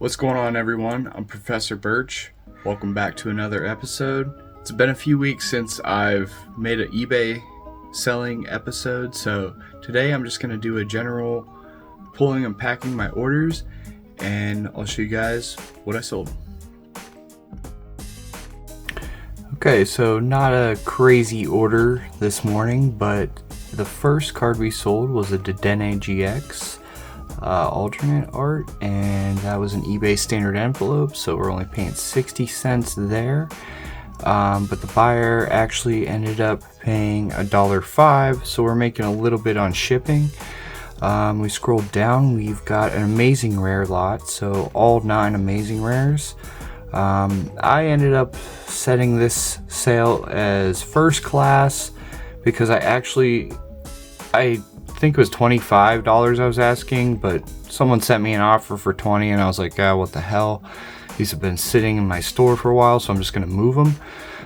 What's going on, everyone? I'm Professor Burch. Welcome back to another episode. It's been a few weeks since I've made an eBay selling episode, so today I'm just going to do a general pulling and packing my orders, and I'll show you guys what I sold. Okay, so not a crazy order this morning, but the first card we sold was a Dedenne GX. Alternate art, and that was an eBay standard envelope, so we're only paying 60 cents there, but the buyer actually ended up paying $1.05, so we're making a little bit on shipping. We scrolled down, we've got an amazing rare lot, so all 9 amazing rares. I ended up setting this sale as first class because I think it was $25 I was asking, but someone sent me an offer for $20 and I was like, what the hell, these have been sitting in my store for a while, so I'm just gonna move them.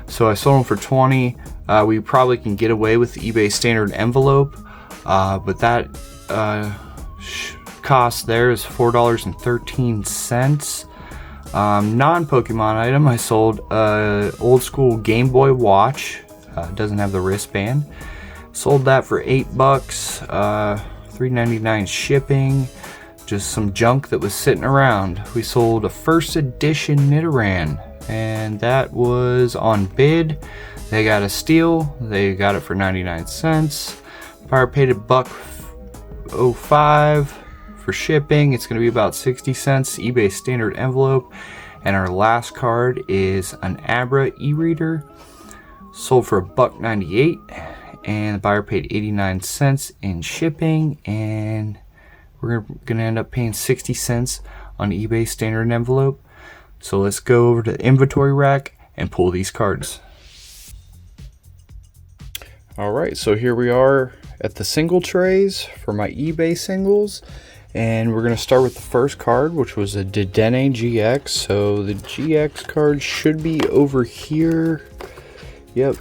So I sold them for $20. We probably can get away with the eBay standard envelope, but that cost there is $4.13. Non-Pokemon item, I sold old school Game Boy watch. Doesn't have the wristband. Sold that for $8, $3.99 shipping, just some junk that was sitting around. We sold a first edition Nidoran, and that was on bid. They got a steal, they got it for 99 cents. Buyer paid $1.05 for shipping. It's going to be about 60 cents, eBay standard envelope. And our last card is an Abra e-reader, sold for $1.98. And the buyer paid 89 cents in shipping, and we're gonna end up paying 60 cents on eBay standard envelope. So let's go over to the inventory rack and pull these cards. Alright, so here we are at the single trays for my eBay singles, and we're gonna start with the first card, which was a Dedenne GX. So the GX card should be over here. Yep.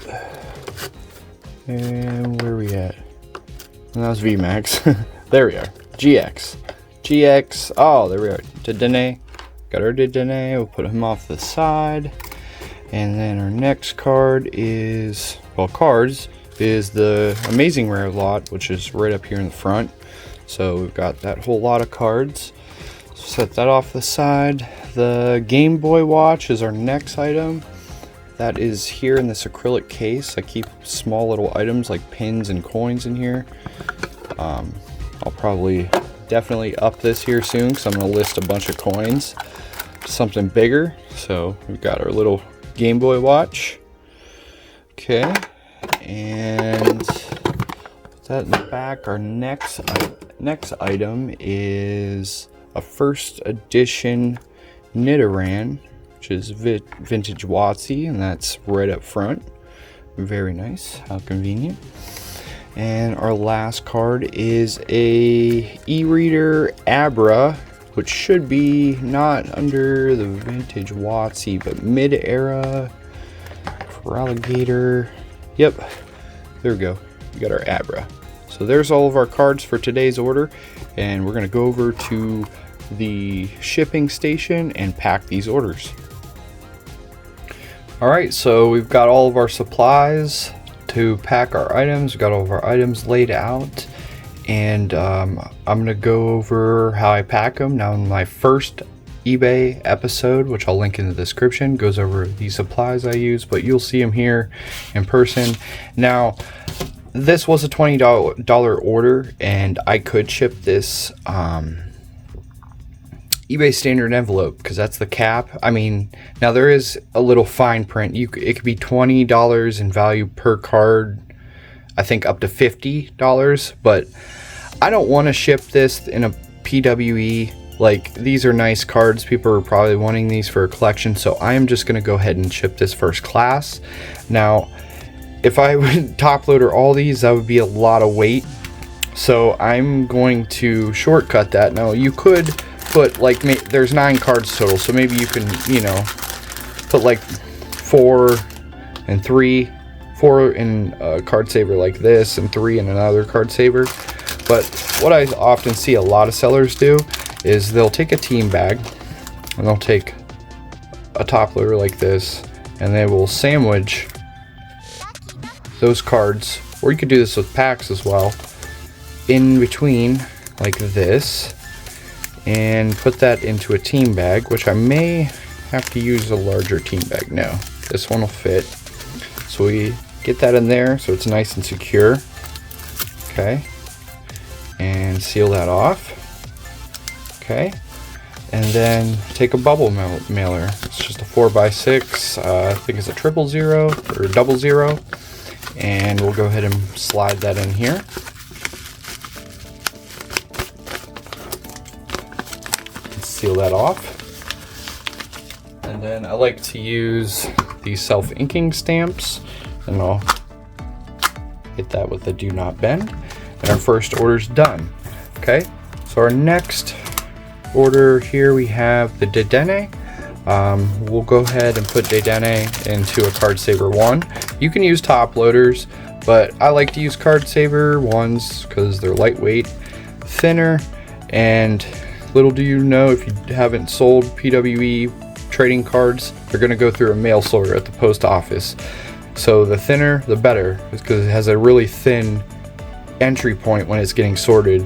And where are we at? And that was VMAX. There we are. GX. Oh, there we are. Dedenne. Got our Dedenne. We'll put him off the side. And then our next card is, is the amazing rare lot, which is right up here in the front. So we've got that whole lot of cards. Set that off the side. The Game Boy watch is our next item. That is here in this acrylic case. I keep small little items like pins and coins in here. I'll probably definitely up this here soon because I'm going to list a bunch of coins. Something bigger. So we've got our little Game Boy watch. Okay. And put that in the back. Our next item is a first edition Nidoran, which is vintage WotC, and that's right up front. Very nice, how convenient. And our last card is a e-reader Abra, which should be not under the vintage WotC, but mid-era Alligator. Yep, there we go. We got our Abra. So there's all of our cards for today's order, and we're gonna go over to the shipping station and pack these orders. Alright, so we've got all of our supplies to pack our items. We've got all of our items laid out, and I'm going to go over how I pack them. Now, in my first eBay episode, which I'll link in the description, goes over the supplies I use, but you'll see them here in person. Now, this was a $20 order, and I could ship this eBay standard envelope because that's the cap. I mean, now there is a little fine print. It could be $20 in value per card, I think up to $50, but I don't want to ship this in a PWE. Like, these are nice cards. People are probably wanting these for a collection, so I am just going to go ahead and ship this first class. Now, if I would top loader all these, that would be a lot of weight, so I'm going to shortcut that. Now, you could put, like, there's 9 cards total, so maybe you can, put like 4 and 3, 4 in a card saver like this, and 3 in another card saver. But what I often see a lot of sellers do is they'll take a team bag and they'll take a top loader like this, and they will sandwich those cards, or you could do this with packs as well, in between like this, and put that into a team bag, which I may have to use a larger team bag. No, this one will fit. So we get that in there so it's nice and secure. Okay, and seal that off. Okay, and then take a bubble mailer. It's just a 4x6. I think it's a 000 or 00, and we'll go ahead and slide that in here. Seal that off. And then I like to use these self-inking stamps, and I'll hit that with the do not bend, and our first order's done. Okay, so our next order here we have the Dedenne. We'll go ahead and put Dedenne into a Card Saver 1. You can use top loaders, but I like to use Card Saver 1s because they're lightweight, thinner, and little do you know, if you haven't sold PWE trading cards, they're going to go through a mail sorter at the post office. So the thinner the better, because it has a really thin entry point when it's getting sorted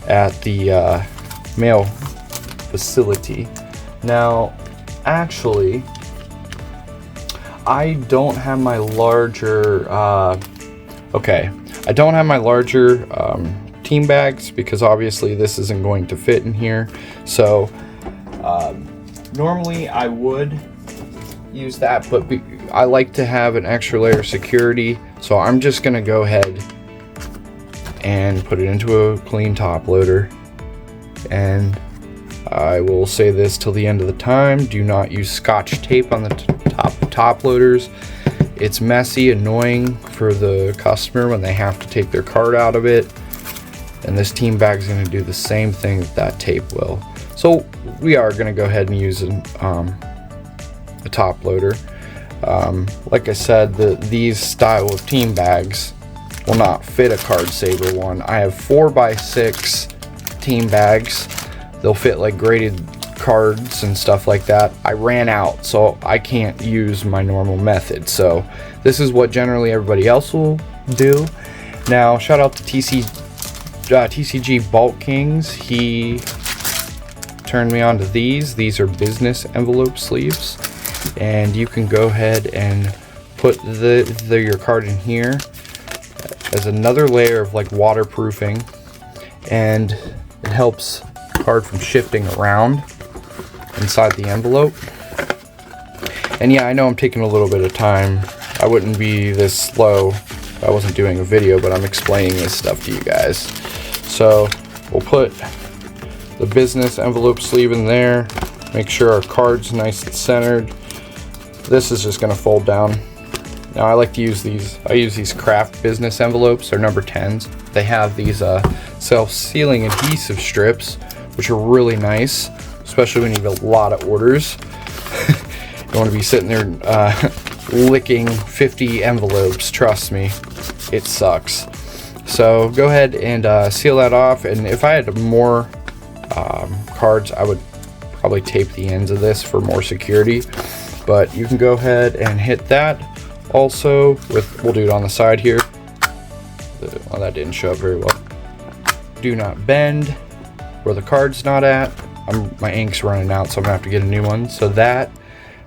at the mail facility. Now actually I don't have my larger I don't have my larger team bags, because obviously this isn't going to fit in here. So normally I would use that, but I like to have an extra layer of security, so I'm just gonna go ahead and put it into a clean top loader. And I will say this till the end of the time: do not use Scotch tape on the top loaders. It's messy, annoying for the customer when they have to take their card out of it, and this team bag is going to do the same thing that tape will. So we are going to go ahead and use a top loader. Like I said, these style of team bags will not fit a Card Saver 1. I have 4x6 team bags. They'll fit like graded cards and stuff like that. I ran out, so I can't use my normal method. So this is what generally everybody else will do. Now, shout out to TCG Bulk Kings. He turned me on to these. These are business envelope sleeves, and you can go ahead and put your card in here as another layer of like waterproofing, and it helps the card from shifting around inside the envelope. And yeah, I know I'm taking a little bit of time. I wouldn't be this slow if I wasn't doing a video, but I'm explaining this stuff to you guys. So we'll put the business envelope sleeve in there, make sure our card's nice and centered. This is just going to fold down. Now I like to use these, I use these craft business envelopes, they're number 10s. They have these self-sealing adhesive strips, which are really nice, especially when you have a lot of orders. You don't want to be sitting there licking 50 envelopes, trust me, it sucks. So go ahead and seal that off, and if I had more cards, I would probably tape the ends of this for more security, but you can go ahead and hit that. Also, we'll do it on the side here. Well, that didn't show up very well. Do not bend where the card's not at. My ink's running out, so I'm gonna have to get a new one. So that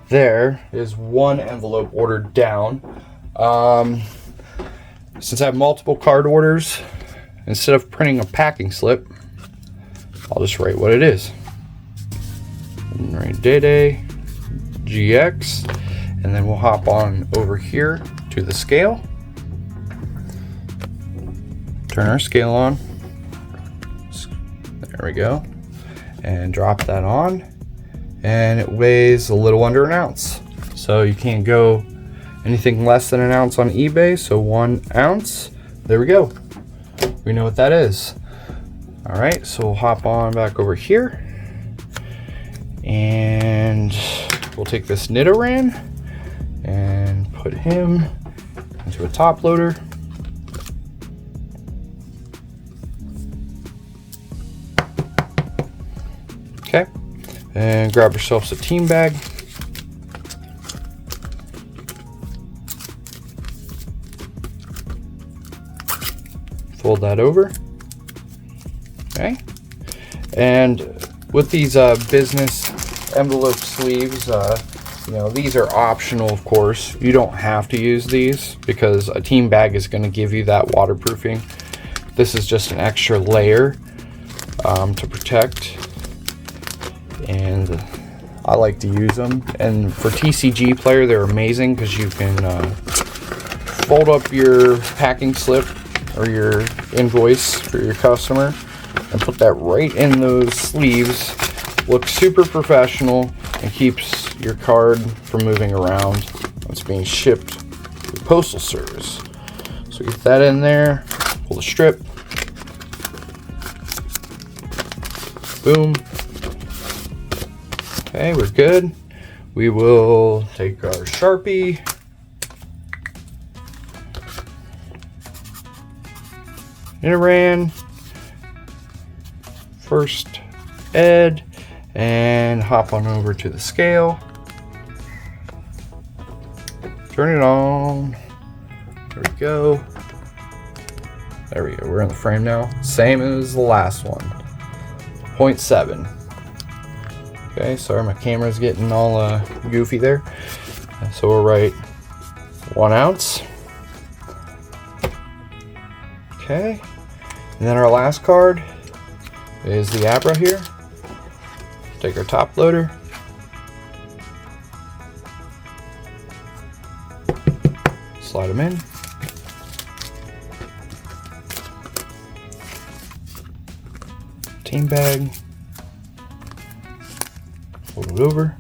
there is one envelope ordered down. Since I have multiple card orders, instead of printing a packing slip, I'll just write what it is. And write Day GX, and then we'll hop on over here to the scale. Turn our scale on. There we go. And drop that on. And it weighs a little under an ounce. So you can't go anything less than an ounce on eBay. So 1 ounce. There we go. We know what that is. All right, so we'll hop on back over here. And we'll take this Nidoran and put him into a top loader. Okay, And grab yourselves a team bag. Fold that over. Okay. And with these business envelope sleeves, you know, these are optional, of course. You don't have to use these because a team bag is going to give you that waterproofing. This is just an extra layer to protect, and I like to use them. And for TCG player, they're amazing because you can fold up your packing slip or your invoice for your customer and put that right in those sleeves. Looks super professional and keeps your card from moving around when it's being shipped through postal service. So get that in there, pull the strip, boom. Okay, we're good. We will take our Sharpie, Interan, first ed, and hop on over to the scale. Turn it on. There we go. There we go. We're in the frame now. Same as the last one. 0.7. Okay, sorry my camera's getting all goofy there. So we'll write 1 ounce. Okay. And then our last card is the Abra here. Take our top loader. Slide them in. Team bag. Fold it over.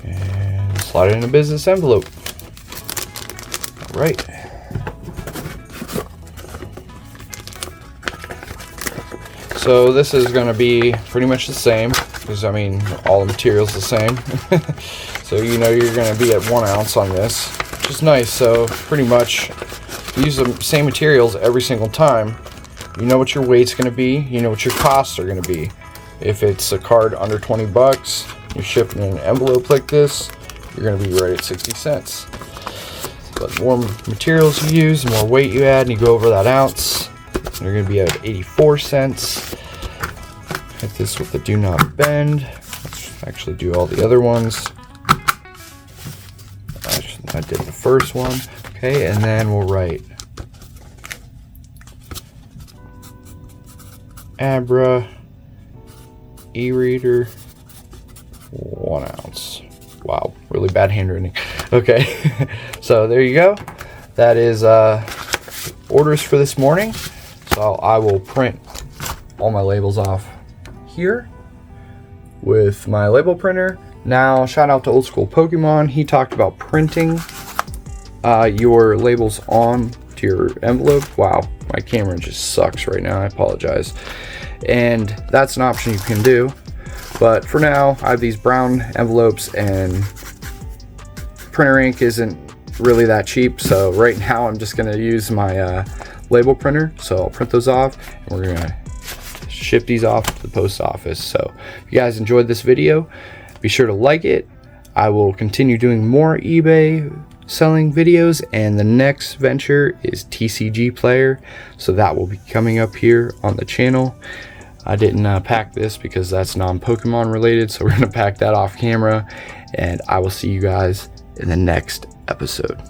And slide it in a business envelope. All right. So this is going to be pretty much the same because, I mean, all the material's the same. So you know you're going to be at 1 ounce on this, which is nice. So pretty much use the same materials every single time. You know what your weight's going to be. You know what your costs are going to be. If it's a card under 20 bucks, you're shipping in an envelope like this, you're going to be right at 60 cents. But the more materials you use, the more weight you add, and you go over that ounce, you're going to be at 84 cents. Hit this with the do not bend. Let's actually do all the other ones. I did the first one. Okay, and then we'll write Abra e-reader 1 ounce. Wow, really bad handwriting. Okay, so there you go. That is orders for this morning. So I will print all my labels off here with my label printer. Now, shout out to Old School Pokemon. He talked about printing your labels on to your envelope. Wow, my camera just sucks right now. I apologize. And that's an option you can do. But for now, I have these brown envelopes, and printer ink isn't really that cheap. So right now, I'm just going to use my label printer. So I'll print those off, and we're going to ship these off to the post office. So if you guys enjoyed this video, be sure to like it. I will continue doing more eBay selling videos, and the next venture is TCG player, so that will be coming up here on the channel. I didn't pack this because that's non-Pokemon related, so we're going to pack that off camera, and I will see you guys in the next episode.